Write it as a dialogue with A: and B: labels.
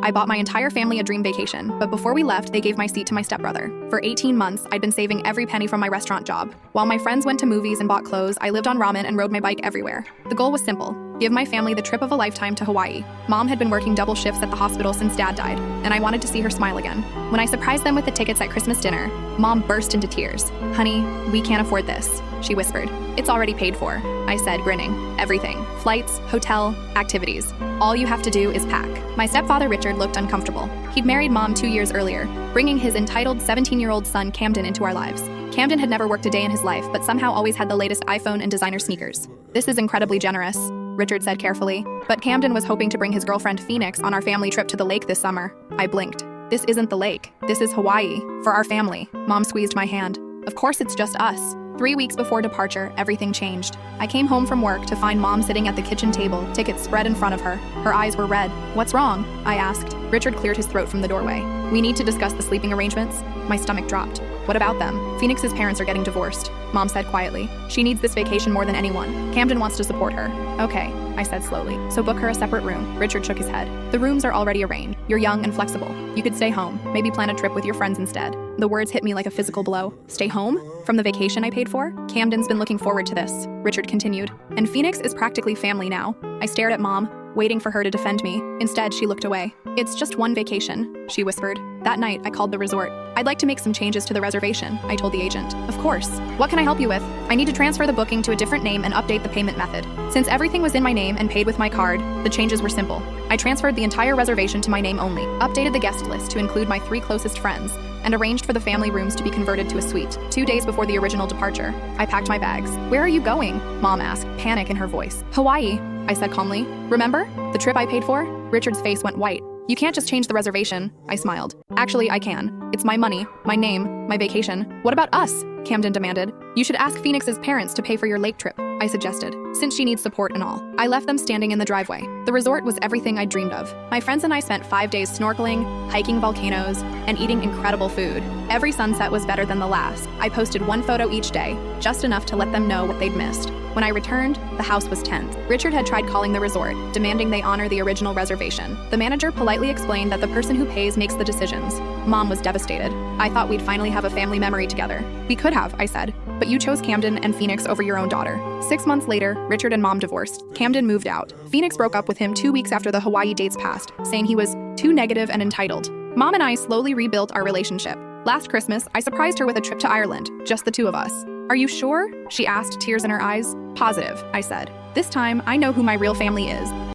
A: I bought my entire family a dream vacation, but before we left, they gave my seat to my stepbrother. For 18 months, I'd been saving every penny from my restaurant job. While my friends went to movies and bought clothes, I lived on ramen and rode my bike everywhere. The goal was simple: give my family the trip of a lifetime to Hawaii. Mom had been working double shifts at the hospital since Dad died, and I wanted to see her smile again. When I surprised them with the tickets at Christmas dinner, Mom burst into tears. "Honey, we can't afford this," she whispered. "It's already paid for," I said, grinning. "Everything. Flights, hotel, activities. All you have to do is pack." My stepfather Richard looked uncomfortable. He'd married Mom 2 years earlier, bringing his entitled 17-year-old son Camden into our lives. Camden had never worked a day in his life, but somehow always had the latest iPhone and designer sneakers. "This is incredibly generous," Richard said carefully. "But Camden was hoping to bring his girlfriend Phoenix on our family trip to the lake this summer." I blinked. "This isn't the lake. This is Hawaii. For our family." Mom squeezed my hand. "Of course it's just us." 3 weeks before departure, everything changed. I came home from work to find Mom sitting at the kitchen table, tickets spread in front of her. Her eyes were red. "What's wrong?" I asked. Richard cleared his throat from the doorway. "We need to discuss the sleeping arrangements." My stomach dropped. "What about them?" "Phoenix's parents are getting divorced," Mom said quietly. "She needs this vacation more than anyone. Camden wants to support her." "Okay," I said slowly. "So book her a separate room." Richard shook his head. "The rooms are already arranged. You're young and flexible. You could stay home. Maybe plan a trip with your friends instead." The words hit me like a physical blow. Stay home? From the vacation I paid for? "Camden's been looking forward to this," Richard continued. "And Phoenix is practically family now." I stared at Mom, waiting for her to defend me. Instead, she looked away. "It's just one vacation," she whispered. That night, I called the resort. "I'd like to make some changes to the reservation," I told the agent. "Of course. What can I help you with?" "I need to transfer the booking to a different name and update the payment method." Since everything was in my name and paid with my card, the changes were simple. I transferred the entire reservation to my name only, updated the guest list to include my 3 closest friends, and arranged for the family rooms to be converted to a suite. 2 days before the original departure, I packed my bags. "Where are you going?" Mom asked, panic in her voice. "Hawaii," I said calmly. "Remember? The trip I paid for?" Richard's face went white. "You can't just change the reservation," I smiled. "Actually, I can. It's my money, my name, my vacation." "What about us?" Camden demanded. "You should ask Phoenix's parents to pay for your lake trip," I suggested, since she needs support and all. I left them standing in the driveway. The resort was everything I'd dreamed of. My friends and I spent 5 days snorkeling, hiking volcanoes, and eating incredible food. Every sunset was better than the last. I posted 1 photo each day, just enough to let them know what they'd missed. When I returned, the house was tense. Richard had tried calling the resort, demanding they honor the original reservation. The manager politely explained that the person who pays makes the decisions. Mom was devastated. "I thought we'd finally have a family memory together." "We could have," I said, "but you chose Camden and Phoenix over your own daughter." 6 months later, Richard and Mom divorced. Camden moved out. Phoenix broke up with him 2 weeks after the Hawaii dates passed, saying he was too negative and entitled. Mom and I slowly rebuilt our relationship. Last Christmas, I surprised her with a trip to Ireland, just the 2 of us. "Are you sure?" she asked, tears in her eyes. "Positive," I said. "This time, I know who my real family is."